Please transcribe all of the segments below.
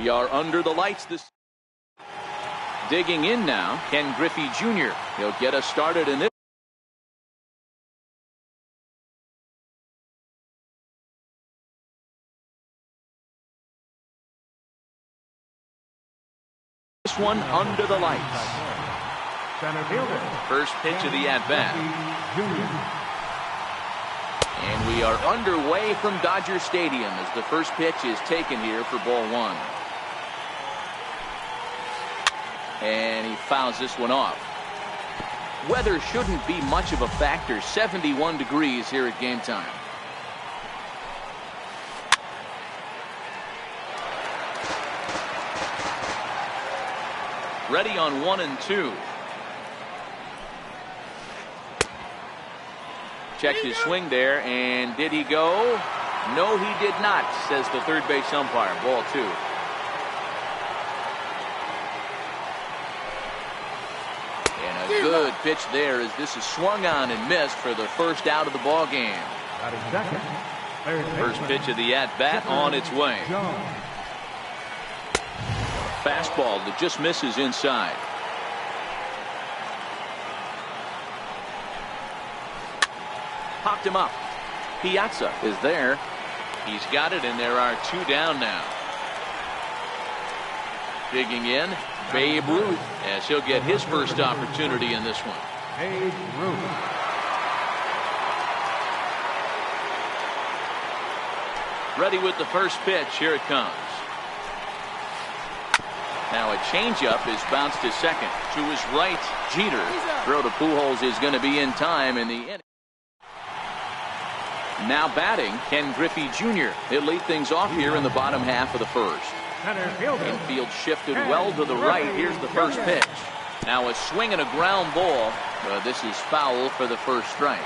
We are under the lights this. Digging in now, Ken Griffey Jr. He'll get us started in this. This one under the lights. First pitch of the at-bat. And we are underway from Dodger Stadium as the first pitch is taken here for ball one. And he fouls this one off. Weather shouldn't be much of a factor. 71 degrees here at game time. Ready on 1 and 2. Checked his swing there, and did he go? No, he did not, says the third base umpire. Ball 2. And a good pitch there as this is swung on and missed for the first out of the ball game. First pitch of the at-bat on its way. Fastball that just misses inside. Popped him up. Piazza is there. He's got it, and there are 2 down now. Digging in, Babe Ruth, as he'll get his first opportunity in this one. Babe Ruth. Ready with the first pitch. Here it comes. Now a changeup is bounced to second. To his right, Jeter. Throw to Pujols is going to be in time in the inning. Now batting, Ken Griffey Jr. He'll lead things off here in the bottom half of the first. Infield shifted well to the right. Here's the first pitch. Now a swing and a ground ball. This is foul for the first strike.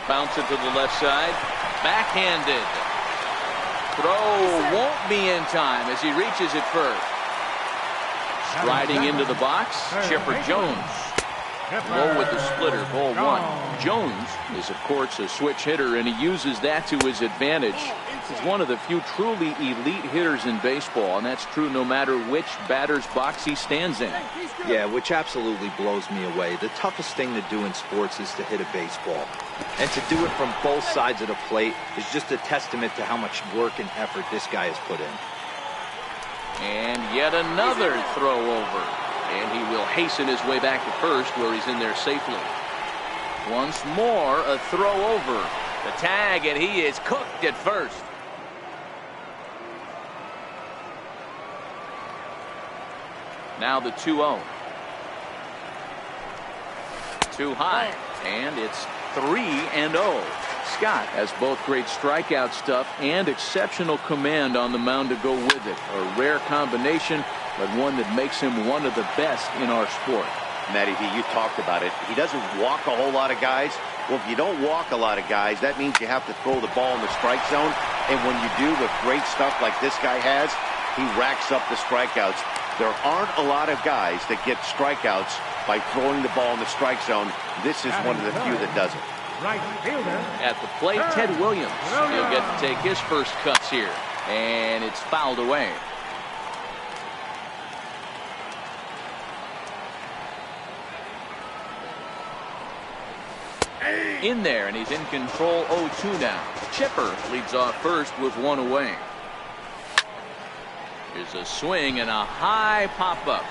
Bounce it to the left side. Backhanded. Throw won't be in time as he reaches it first. Striding into the box, Chipper Jones. Low with the splitter, ball 1. Jones is, of course, a switch hitter, and he uses that to his advantage. He's one of the few truly elite hitters in baseball, and that's true no matter which batter's box he stands in. Yeah, which absolutely blows me away. The toughest thing to do in sports is to hit a baseball. And to do it from both sides of the plate is just a testament to how much work and effort this guy has put in. And yet another throw over. And he will hasten his way back to first, where he's in there safely. Once more, a throw over. The tag, and he is cooked at first. Now the 2-0. Too high, and it's 3-0. Scott has both great strikeout stuff and exceptional command on the mound to go with it. A rare combination, but one that makes him one of the best in our sport. Matty V, you talked about it. He doesn't walk a whole lot of guys. Well, if you don't walk a lot of guys, that means you have to throw the ball in the strike zone. And when you do with great stuff like this guy has, he racks up the strikeouts. There aren't a lot of guys that get strikeouts by throwing the ball in the strike zone. This is one of the few that does it. At the plate, Ted Williams. He'll get to take his first cuts here. And it's fouled away. In there, and he's in control. 0-2 now. Chipper leads off first with 1 away. Here's a swing and a high pop-up.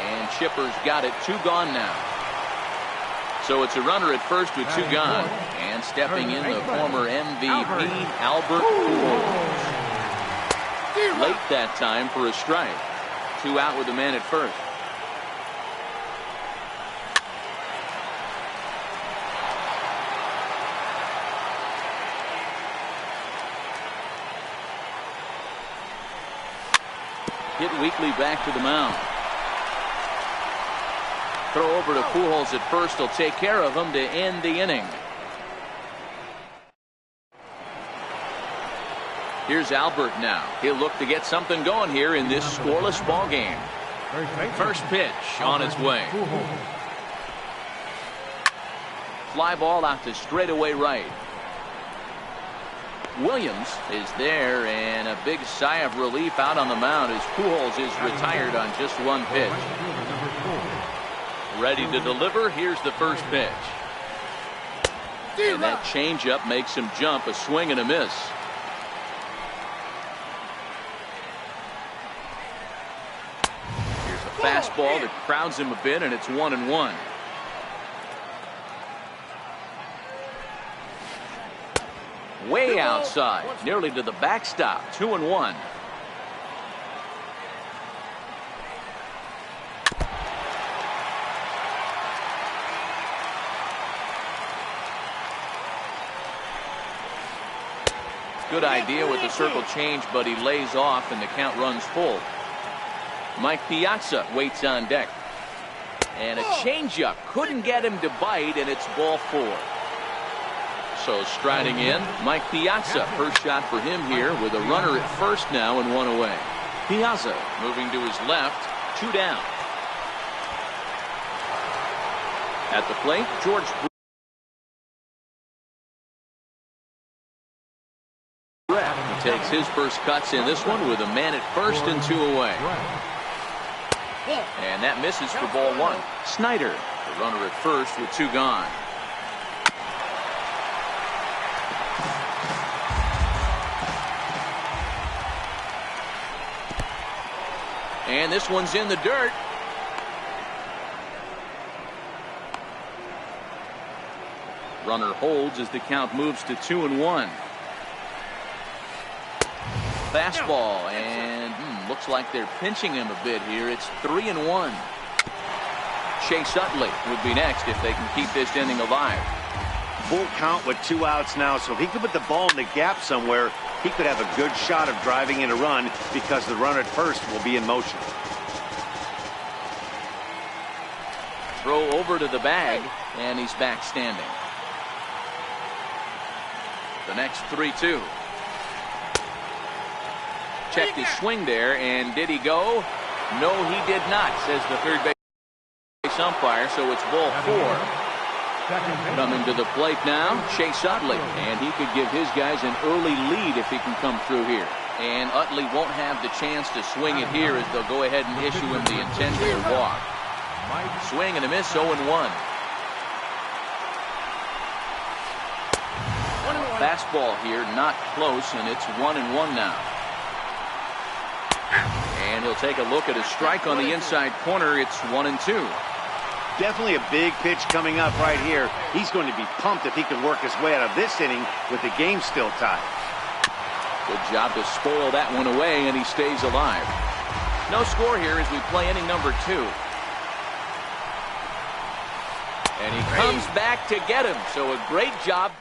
And Chipper's got it. 2 gone now. So it's a runner at first with 2 gone. And stepping in, the former MVP, Albert Pujols. Late that time for a strike. 2 out with the man at first. Hit Weekly back to the mound. Throw over to Pujols at first. He'll take care of him to end the inning. Here's Albert now. He'll look to get something going here in this scoreless ball game. First pitch on its way. fly ball out to straightaway right. Williams is there, and a big sigh of relief out on the mound as Pujols is retired on just one pitch. Ready to deliver. Here's the first pitch. And that changeup makes him jump. A swing and a miss. Here's a fastball that crowds him a bit, and it's 1-1. Way outside, nearly to the backstop. 2-1. Good idea with the circle change, but he lays off and the count runs full. Mike Piazza waits on deck. And a changeup couldn't get him to bite, and it's ball 4. So striding in, Mike Piazza. First shot for him here with a runner at first now and 1 away. Piazza moving to his left, 2 down. At the plate, George Brett. He takes his first cuts in this one with a man at first and 2 away. And that misses for ball 1. Snyder, the runner at first with 2 gone. And this one's in the dirt. Runner holds as the count moves to 2-1. Fastball, and looks like they're pinching him a bit here. It's 3-1. Chase Utley would be next if they can keep this inning alive. Full count with 2 outs now, so if he could put the ball in the gap somewhere, he could have a good shot of driving in a run because the runner at first will be in motion. Throw over to the bag, and he's back standing. The next 3-2. Checked his swing there, and did he go? No, he did not, says the third base umpire, so it's ball 4. Coming to the plate now, Chase Utley, and he could give his guys an early lead if he can come through here. And Utley won't have the chance to swing it here as they'll go ahead and issue him the intentional walk. Swing and a miss, 0-1. Fastball here, not close, and it's 1-1 now. And he'll take a look at a strike on the inside corner. It's 1-2. Definitely a big pitch coming up right here. He's going to be pumped if he can work his way out of this inning with the game still tied. Good job to spoil that one away, and he stays alive. No score here as we play inning number 2. And he comes back to get him, so a great job.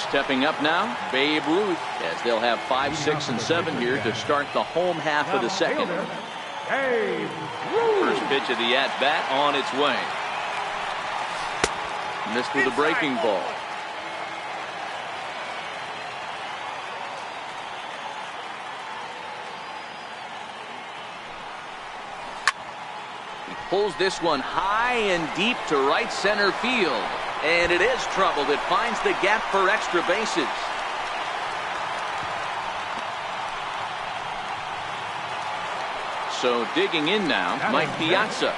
Stepping up now, Babe Ruth, as they'll have 5, 6, and 7 here to start the home half of the second. First pitch of the at-bat on its way. Missed with a breaking ball. He pulls this one high and deep to right center field. And it is trouble that finds the gap for extra bases. So digging in now, Mike Piazza.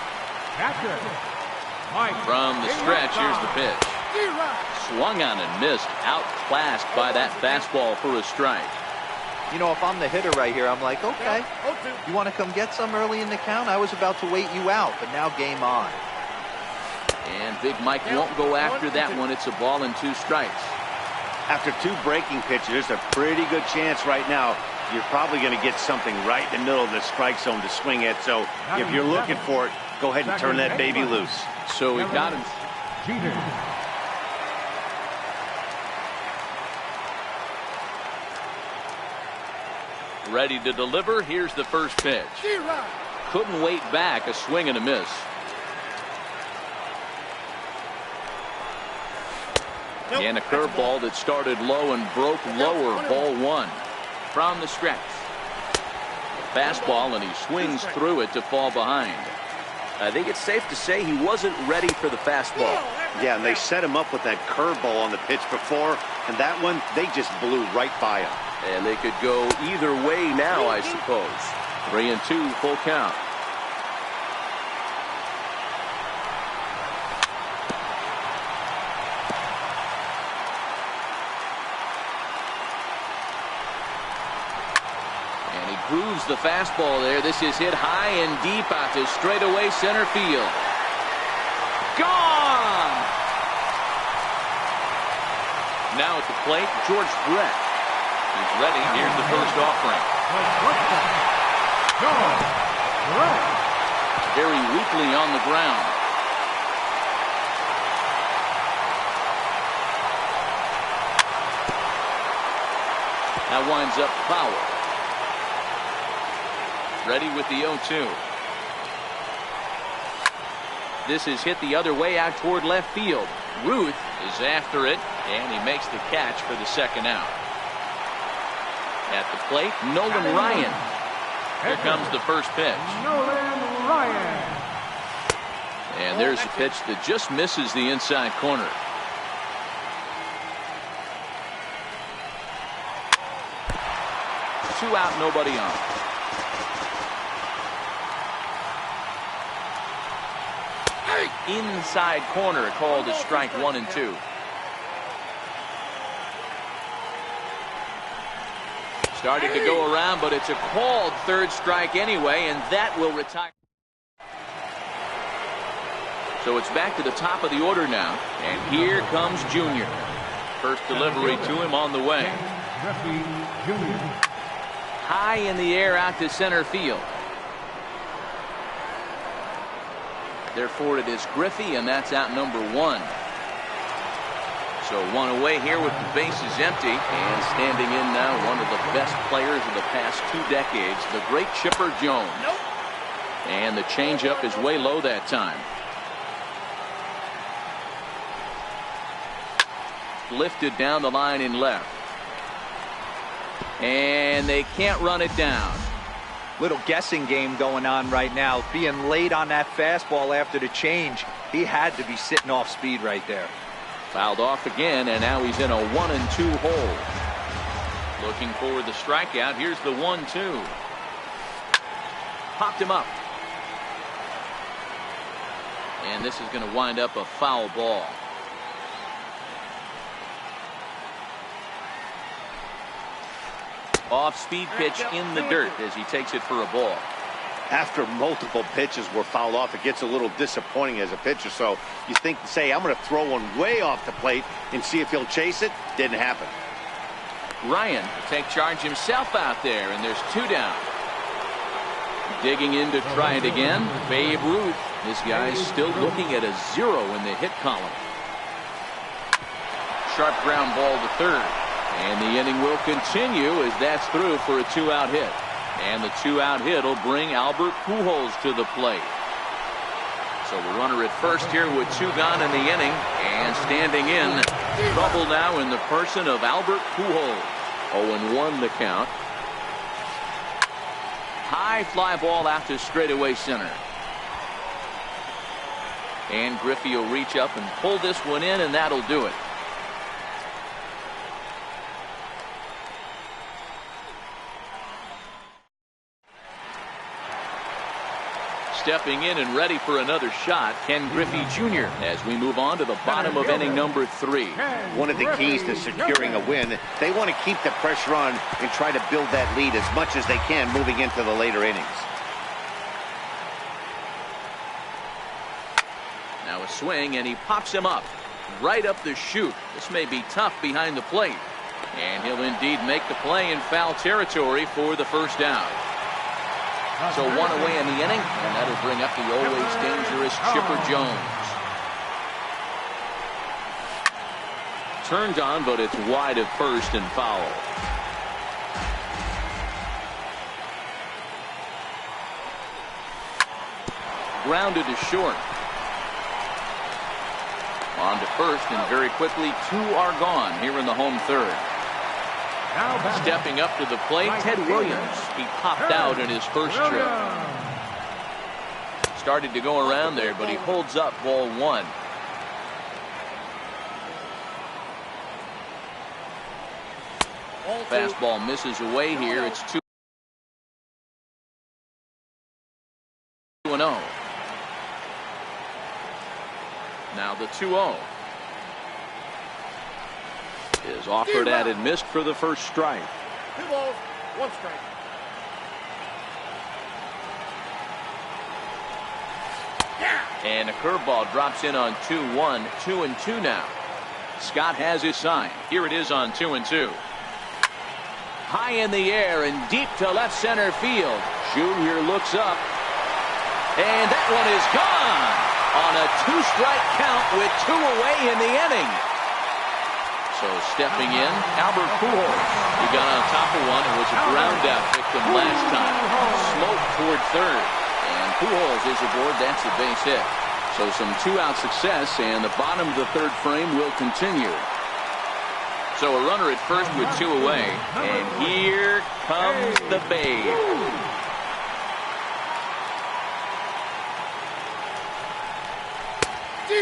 From the stretch, here's the pitch. Swung on and missed, outclassed by that fastball for a strike. You know, if I'm the hitter right here, I'm like, okay, you want to come get some early in the count? I was about to wait you out, but now game on. And Big Mike won't go after that one. It's a ball and 2 strikes. After 2 breaking pitches, there's a pretty good chance right now you're probably going to get something right in the middle of the strike zone to swing at. So if you're looking for it, go ahead and turn that baby loose. So we got him. Ready to deliver. Here's the first pitch. Couldn't wait back. A swing and a miss. And a curveball that started low and broke lower. Ball 1. From the stretch. Fastball, and he swings through it to fall behind. I think it's safe to say he wasn't ready for the fastball. Yeah, and they set him up with that curveball on the pitch before, and that one, they just blew right by him. And they could go either way now, I suppose. 3-2, full count. And he grooves the fastball there. This is hit high and deep out to straightaway center field. Gone! Now at the plate, George Brett. He's ready. Here's the first offering. Very weakly on the ground. That winds up foul. Ready with the 0-2. This is hit the other way out toward left field. Ruth is after it, and he makes the catch for the second out. At the plate, Nolan Ryan. Here comes the first pitch. Nolan Ryan. And there's a pitch that just misses the inside corner. Two out, nobody on. Inside corner, called a strike 1 and 2. Started to go around, but it's a called third strike anyway, and that will retire. So it's back to the top of the order now, and here comes Junior. First delivery to him on the way. High in the air out to center field. Therefore, it is Griffey, and that's out number 1. So one away here with the bases empty, and standing in now one of the best players of the past 2 decades, the great Chipper Jones. And the changeup is way low that time. Lifted down the line in left. And they can't run it down. Little guessing game going on right now. Being late on that fastball after the change. He had to be sitting off speed right there. Fouled off again, and now he's in a 1-2 hole. Looking for the strikeout. Here's the 1-2. Popped him up. And this is going to wind up a foul ball. Off-speed pitch in the dirt as he takes it for a ball. After multiple pitches were fouled off, it gets a little disappointing as a pitcher. So you think, say, I'm going to throw one way off the plate and see if he'll chase it. Didn't happen. Ryan will take charge himself out there, and there's 2 down. Digging in to try it again, Babe Ruth. This guy's still looking at a 0 in the hit column. Sharp ground ball to third. And the inning will continue as that's through for a 2-out hit. And the 2-out hit will bring Albert Pujols to the plate. So the runner at first here with 2 gone in the inning. And standing in, trouble now in the person of Albert Pujols. 0-1 the count. High fly ball out to straightaway center. And Griffey will reach up and pull this one in, and that'll do it. Stepping in and ready for another shot, Ken Griffey Jr. as we move on to the bottom of inning number 3. One of the keys to securing a win, they want to keep the pressure on and try to build that lead as much as they can moving into the later innings. Now a swing, and he pops him up right up the chute. This may be tough behind the plate, and he'll indeed make the play in foul territory for the first down. So 1 away in the inning, and that'll bring up the always dangerous Chipper Jones. Turned on, but it's wide at first and foul. Grounded to short. On to first, and very quickly 2 are gone here in the home third. Stepping up to the plate, Ted Williams. He popped out in his first trip. started to go around there, but he holds up ball 1. Fastball misses away here. It's 2-0. Now the 2-0 is offered at and missed for the first strike. 2 balls, 1 strike. And a curveball drops in on 2-1. 2-2 now. Scott has his sign. Here it is on 2-2. High in the air and deep to left center field. Junior looks up. And that one is gone on a 2-strike count with 2 away in the inning. So stepping in, Albert Pujols. He got on top of one and was a ground out victim last time. Smoke toward third. And Pujols is aboard. That's a base hit. So some 2-out success, and the bottom of the third frame will continue. So a runner at first with 2 away. And here comes the Babe.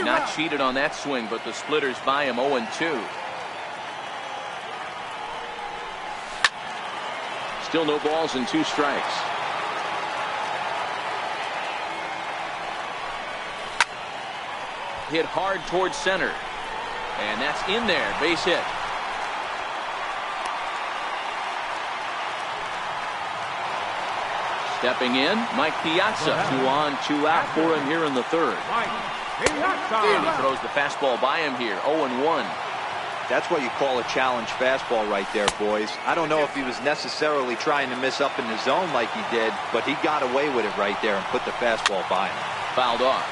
Not cheated on that swing, but the splitters by him 0-2. Still no balls and 2 strikes. Hit hard towards center. And that's in there. Base hit. Stepping in, Mike Piazza. 2 on, 2 out for him here in the third. And he throws the fastball by him here. 0-1. That's what you call a challenge fastball right there, boys. I don't know if he was necessarily trying to miss up in the zone like he did, but he got away with it right there and put the fastball by him. Fouled off.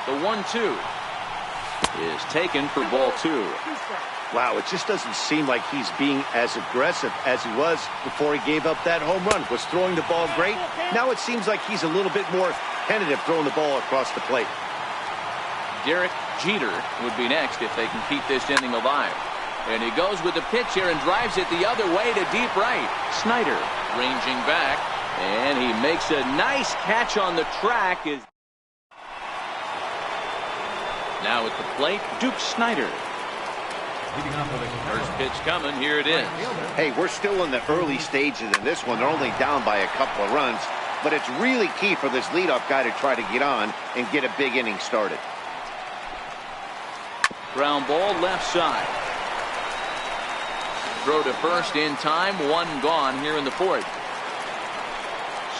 The 1-2 is taken for ball 2. Wow, it just doesn't seem like he's being as aggressive as he was before he gave up that home run. Was throwing the ball great. Now it seems like he's a little bit more tentative throwing the ball across the plate. Derek Jeter would be next if they can keep this inning alive. And he goes with the pitch here and drives it the other way to deep right. Snyder ranging back, and he makes a nice catch on the track. Now at the plate, Duke Snyder. First pitch coming. Here it is. Hey, we're still in the early stages in this one. They're only down by a couple of runs, but it's really key for this leadoff guy to try to get on and get a big inning started. Ground ball left side. Throw to first in time. 1 gone here in the 4th.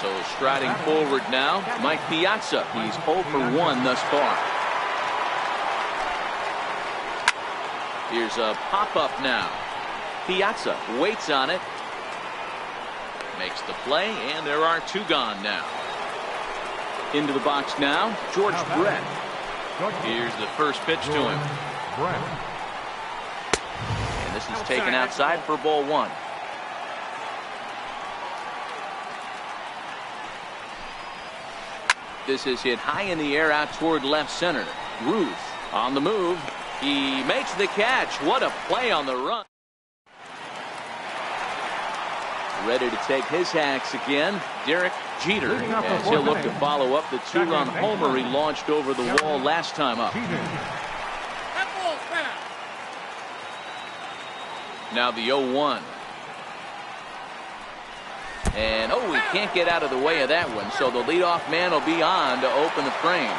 So striding forward now, Mike Piazza. He's 0 for 1 thus far. Here's a pop-up now. Piazza waits on it. Makes the play, and there are 2 gone now. Into the box now, George Brett. Here's the first pitch to him. And this is taken outside for ball 1. This is hit high in the air out toward left center. Ruth on the move. He makes the catch. What a play on the run. Ready to take his hacks again, Derek Jeter, as he'll look to follow up the 2-run homer he launched over the wall last time up. Now the 0-1. And he can't get out of the way of that one, so the leadoff man will be on to open the frame.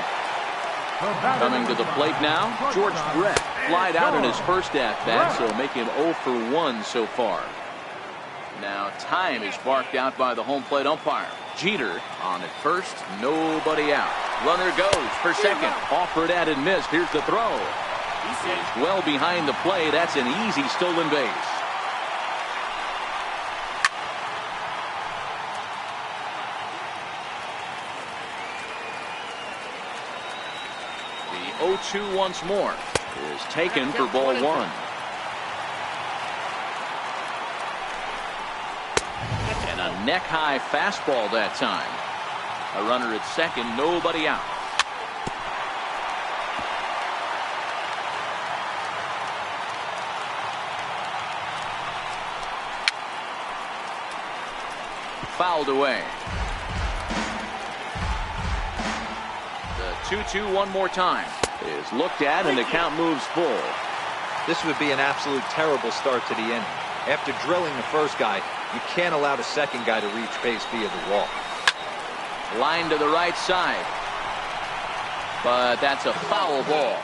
Coming to the plate now, George Brett. Flied out in his first at-bat, so make him 0 for 1 so far. Now time is barked out by the home plate umpire. Jeter on at first, nobody out. Runner goes for second. Offered at and missed. Here's the throw. He's well behind the play. That's an easy stolen base. The 0-2 once more is taken for ball 1. And a neck-high fastball that time. A runner at second, nobody out. Fouled away. The 2-2 one more time is looked at, and the count moves full. This would be an absolute terrible start to the inning. After drilling the first guy, you can't allow the second guy to reach base via the wall. Line to the right side. But that's a foul ball.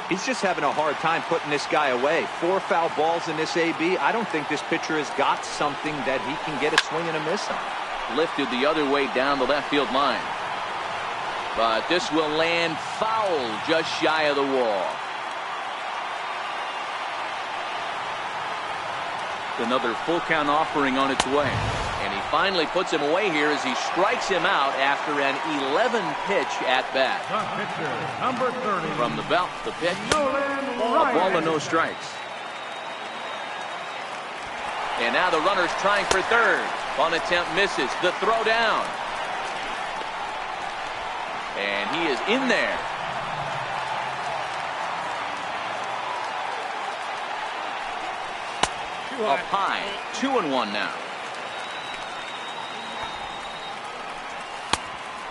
He's just having a hard time putting this guy away. 4 foul balls in this AB. I don't think this pitcher has got something that he can get a swing and a miss on. Lifted the other way down the left field line. But this will land foul just shy of the wall. Another full count offering on its way. And he finally puts him away here as he strikes him out after an 11-pitch at bat. Number 30. From the belt, the pitch. A ball and no strikes. And now the runner's trying for third. On attempt misses. The throw down. And he is in there. Up high. 2-1 now.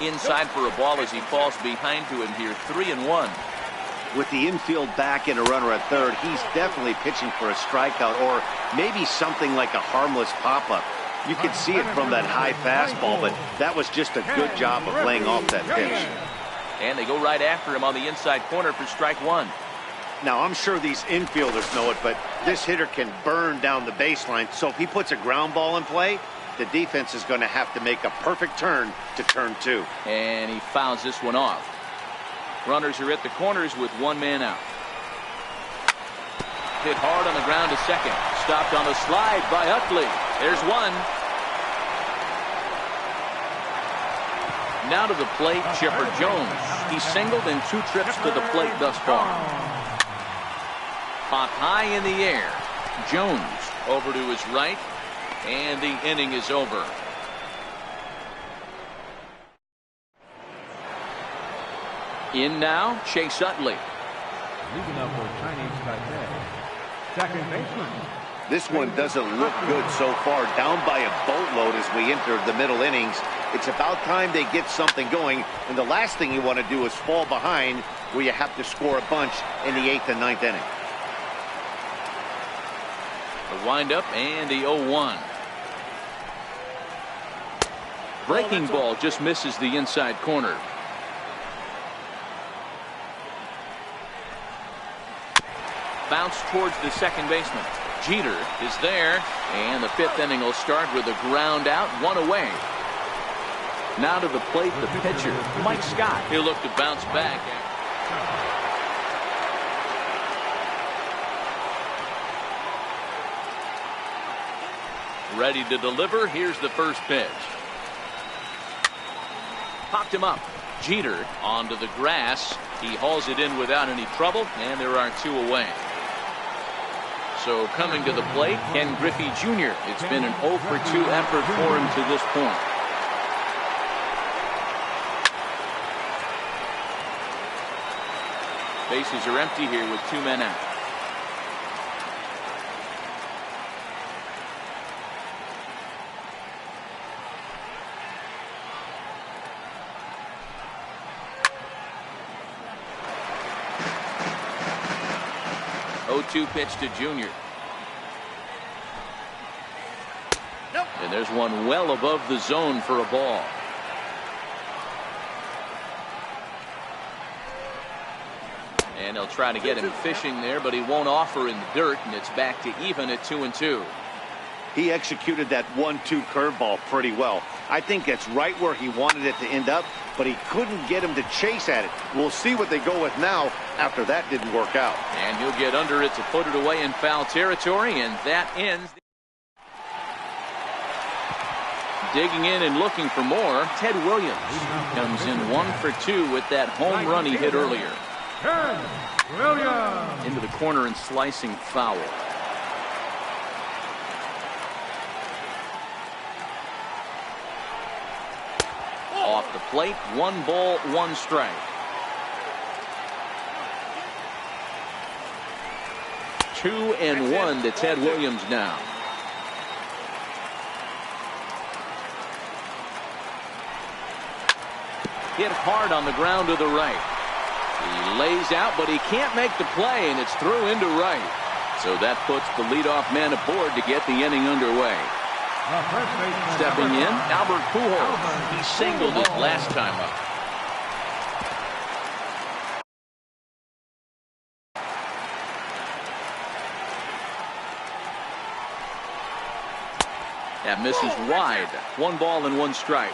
Inside for a ball as he falls behind to him here. 3-1. With the infield back and a runner at third, he's definitely pitching for a strikeout or maybe something like a harmless pop-up. You could see it from that high fastball, but that was just a good job of laying off that pitch. And they go right after him on the inside corner for strike one. Now, I'm sure these infielders know it, but this hitter can burn down the baseline. So if he puts a ground ball in play, the defense is going to have to make a perfect turn to turn two. And he fouls this one off. Runners are at the corners with one man out. Hit hard on the ground to second. Stopped on the slide by Utley. There's one. Now to the plate, Chipper Jones. He's singled in 2 trips to the plate thus far. Popped high in the air. Jones over to his right, and the inning is over. In now, Chase Utley. Leading up for Chinese Taipei. Second baseman. This one doesn't look good so far. Down by a boatload as we enter the middle innings. It's about time they get something going. And the last thing you want to do is fall behind where you have to score a bunch in the 8th and 9th inning. The windup and the 0-1. Breaking ball just misses the inside corner. Bounce towards the second baseman. Jeter is there, and the 5th inning will start with a ground out, 1 away. Now to the plate, the pitcher, Mike Scott. He'll look to bounce back. Ready to deliver. Here's the first pitch. Popped him up. Jeter onto the grass. He hauls it in without any trouble, and there are 2 away. So coming to the plate, Ken Griffey Jr. It's been an 0 for 2 effort for him to this point. Bases are empty here with 2 men out. Two pitch to Junior. And there's one well above the zone for a ball. And they'll try to get him fishing there, but he won't offer in the dirt, and it's back to even at 2-2. He executed that 1-2 curveball pretty well. I think that's right where he wanted it to end up, but he couldn't get him to chase at it. We'll see what they go with now after that didn't work out. And he'll get under it to put it away in foul territory, and that ends. Digging in and looking for more, Ted Williams comes in 1 for 2 with that home run he hit earlier. Ted Williams. Into the corner and slicing foul. Off the plate, 1 ball, 1 strike. 2-1 to Ted Williams now. hit hard on the ground to the right. He lays out, but he can't make the play, and it's through into right. So that puts the leadoff man aboard to get the inning underway. Stepping in, Albert Pujols. He singled it last time up. That misses wide. 1 ball and 1 strike.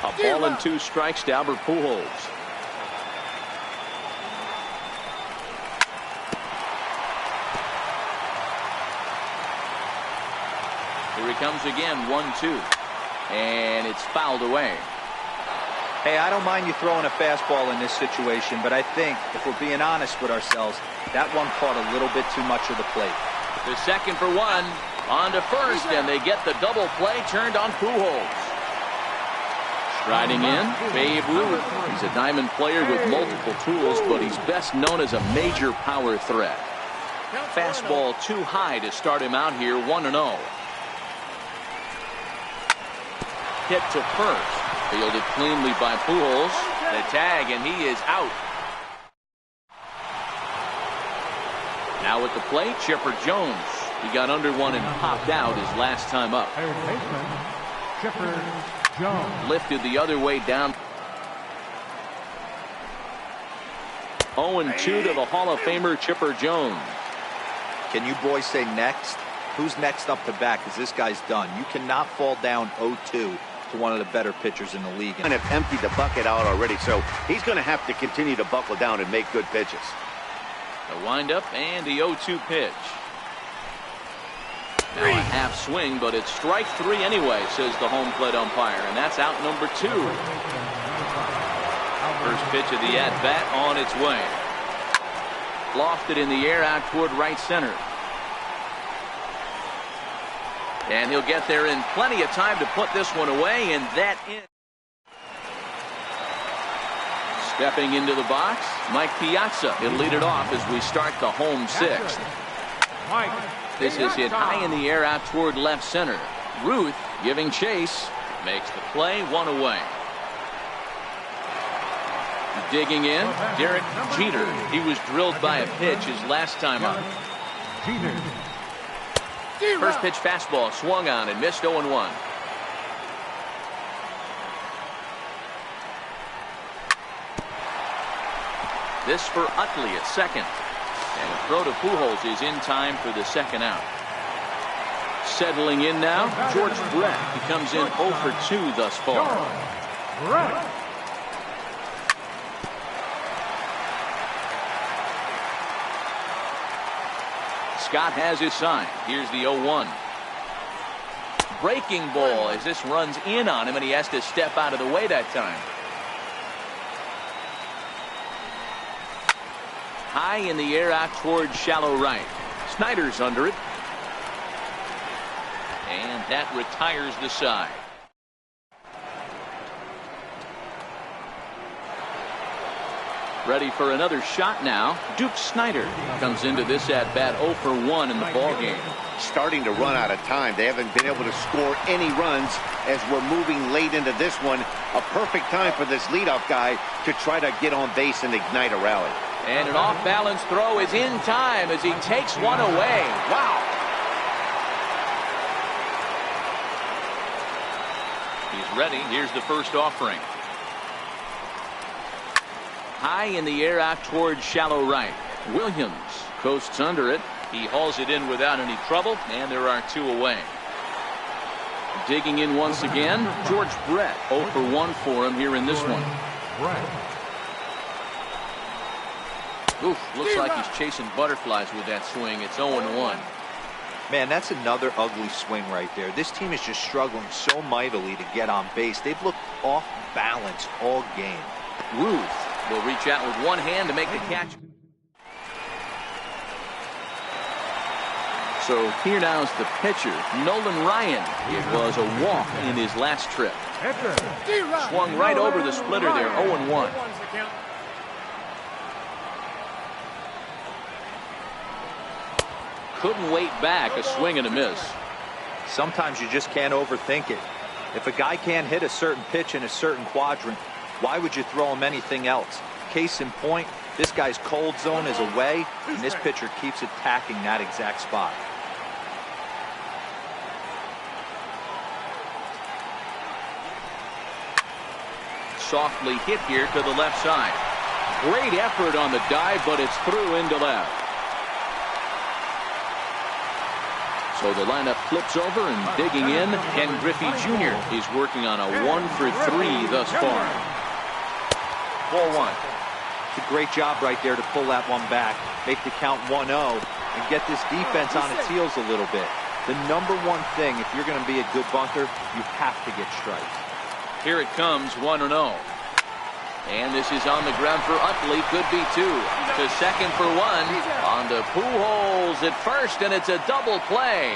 A ball and 2 strikes to Albert Pujols. Here he comes again, 1-2. And it's fouled away. Hey, I don't mind you throwing a fastball in this situation, but I think, if we're being honest with ourselves, that one caught a little bit too much of the plate. The second for 1. On to first, and they get the double play turned on Pujols. Striding in, Babe Ruth. He's a diamond player with multiple tools, but he's best known as a major power threat. Fastball too high to start him out here, 1-0. Hit to first. Fielded cleanly by Pujols. The tag, and he is out. Now at the plate, Chipper Jones. He got under one and popped out his last time up. Chipper Jones. Lifted the other way down. 0-2 to the Hall of Famer Chipper Jones. Can you boys say next? Who's next up to bat? Because this guy's done. You cannot fall down 0-2 to one of the better pitchers in the league. And have emptied the bucket out already, so he's going to have to continue to buckle down and make good pitches. The windup and the 0-2 pitch. Now a half swing, but it's strike 3 anyway, says the home plate umpire, and that's out number 2. First pitch of the at-bat on its way. Lofted in the air out toward right center. And he'll get there in plenty of time to put this one away, and that is. Stepping into the box, Mike Piazza. He'll lead it off as we start the home 6th. This is hit high in the air out toward left center. Ruth giving chase. Makes the play, 1 away. Digging in, Derek Jeter. He was drilled by a pitch his last time up. First pitch fastball swung on and missed 0-1. This for Utley at second. And a throw to Pujols is in time for the second out. Settling in now, George Brett. He comes in 0 for 2 thus far. Scott has his sign. Here's the 0-1. Breaking ball as this runs in on him, and he has to step out of the way that time. High in the air out toward shallow right. Snyder's under it. And that retires the side. Ready for another shot now. Duke Snider comes into this at bat 0 for 1 in the ball game. Starting to run out of time. They haven't been able to score any runs as we're moving late into this one. A perfect time for this leadoff guy to try to get on base and ignite a rally. And an off-balance throw is in time as he takes one away. Wow. He's ready. Here's the first offering. High in the air out toward shallow right. Williams coasts under it. He hauls it in without any trouble, and there are 2 away. Digging in once again, George Brett. 0 for 1 for him here in this one. Oof, looks like he's chasing butterflies with that swing. It's 0-1. Man, that's another ugly swing right there. This team is just struggling so mightily to get on base. They've looked off balance all game. Ruth will reach out with one hand to make the catch. So here now is the pitcher, Nolan Ryan. It was a walk in his last trip. Swung right over the splitter there, 0-1. Couldn't wait back, a swing and a miss. Sometimes you just can't overthink it. If a guy can't hit a certain pitch in a certain quadrant, why would you throw him anything else? Case in point, this guy's cold zone is away, and this pitcher keeps attacking that exact spot. Softly hit here to the left side. Great effort on the dive, but it's through into left. So the lineup flips over, and digging in, Ken Griffey Jr. is working on a 1-for-3 thus far. Ball one. It's a great job right there to pull that one back, make the count 1-0, and get this defense on its heels a little bit. The number one thing, if you're going to be a good bunter, you have to get strikes. Here it comes, 1-0. And this is on the ground for Utley. Could be two. To second for one. On to Pujols at first, and it's a double play.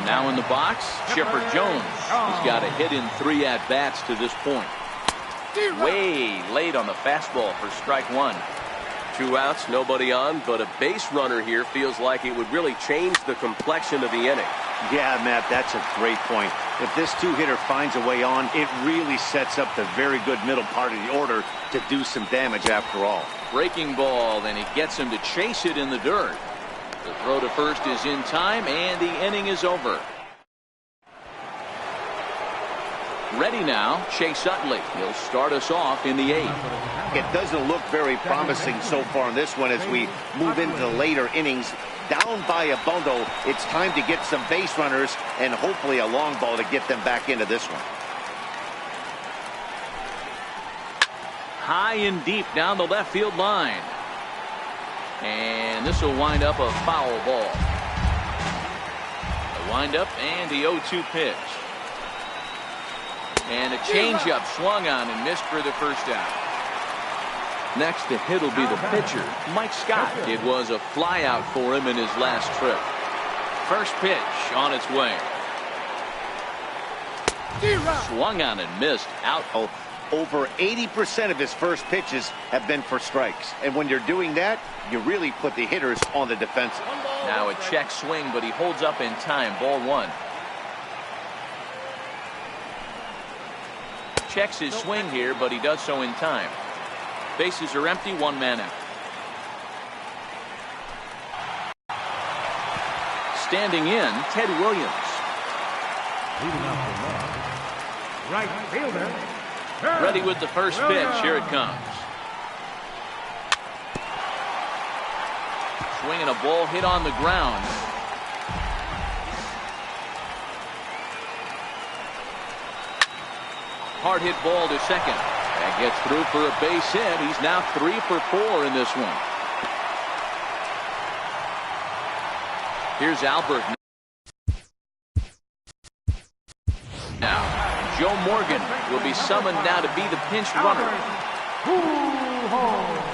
Now in the box, Chipper Jones. He's got a hit in 3 at-bats to this point. Way late on the fastball for strike one. 2 outs, nobody on, but a base runner here feels like it would really change the complexion of the inning. Yeah, Matt, that's a great point. If this two-hitter finds a way on, it really sets up the very good middle part of the order to do some damage after all. Breaking ball, then he gets him to chase it in the dirt. The throw to first is in time, and the inning is over. Ready now, Chase Utley. He'll start us off in the 8th. It doesn't look very promising so far in this one as we move into the later innings. Down by a bundle, it's time to get some base runners and hopefully a long ball to get them back into this one. High and deep down the left field line. And this will wind up a foul ball. The windup and the 0-2 pitch. And a changeup swung on and missed for the first out. Next to hit will be the pitcher, Mike Scott. It was a flyout for him in his last trip. First pitch on its way. Swung on and missed. Out. Over 80% of his first pitches have been for strikes. And when you're doing that, you really put the hitters on the defensive. Now a check swing, but he holds up in time. Ball one. Checks his swing here, but he does so in time. Bases are empty, 1 man out. Standing in, Ted Williams. Leading off the left, right fielder. Ready with the first pitch. Here it comes. Swinging a ball hit on the ground. Hard hit ball to second. That gets through for a base hit. He's now 3 for 4 in this one. Here's Albert. Now, Joe Morgan will be summoned now to be the pinch runner.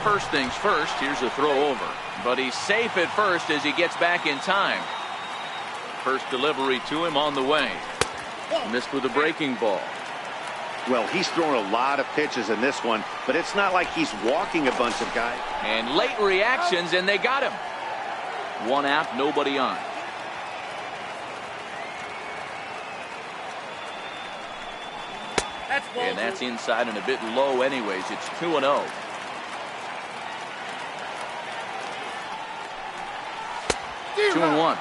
First things first, here's a throw over. But he's safe at first as he gets back in time. First delivery to him on the way. Missed with a breaking ball. Well, he's thrown a lot of pitches in this one, but it's not like he's walking a bunch of guys. And late reactions, and they got him. 1 out, nobody on. And that's inside and a bit low anyways. It's 2-0. Two and one.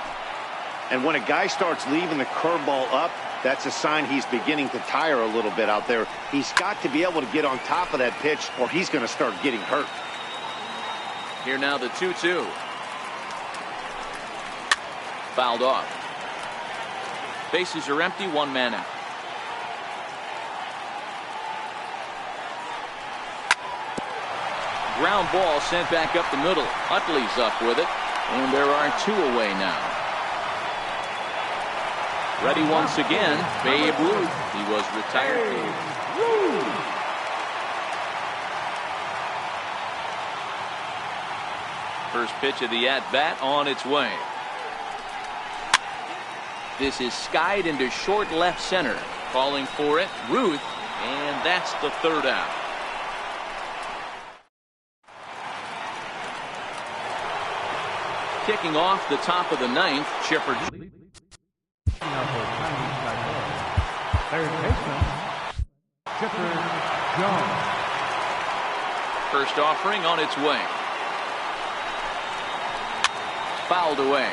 And when a guy starts leaving the curveball up, that's a sign he's beginning to tire a little bit out there. He's got to be able to get on top of that pitch or he's going to start getting hurt. Here now the 2-2. Fouled off. Bases are empty, 1 man out. Ground ball sent back up the middle. Utley's up with it. And there are 2 away now. Ready once again, Babe Ruth. He was retired. First pitch of the at-bat on its way. This is skied into short left center. Calling for it, Ruth, and that's the 3rd out. Kicking off the top of the 9th, Chipper. Third baseman, Chipper Jones. First offering on its way. Fouled away.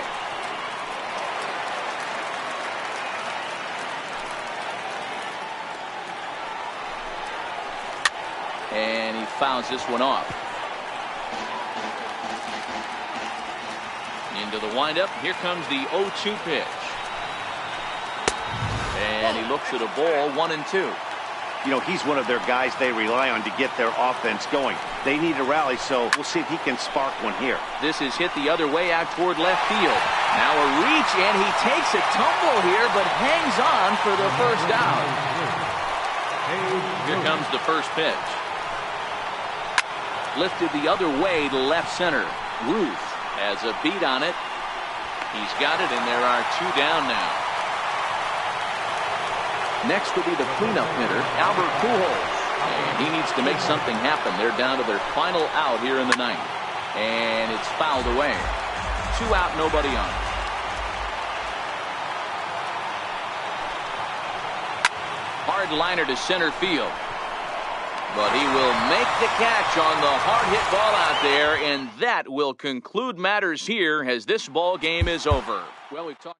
And he fouls this one off. Into the windup. Here comes the 0-2 pitch. And he looks at a ball, 1-2. You know, he's one of their guys they rely on to get their offense going. They need a rally, so we'll see if he can spark one here. This is hit the other way out toward left field. Now a reach, and he takes a tumble here, but hangs on for the first out. Here comes the first pitch. Lifted the other way to left center. Ruth has a beat on it. He's got it, and there are 2 down now. Next will be the cleanup hitter, Albert Pujols. And he needs to make something happen. They're down to their final out here in the 9th. And it's fouled away. 2 out, nobody on. Hard liner to center field. But he will make the catch on the hard hit ball out there, and that will conclude matters here as this ball game is over. Well, we've talked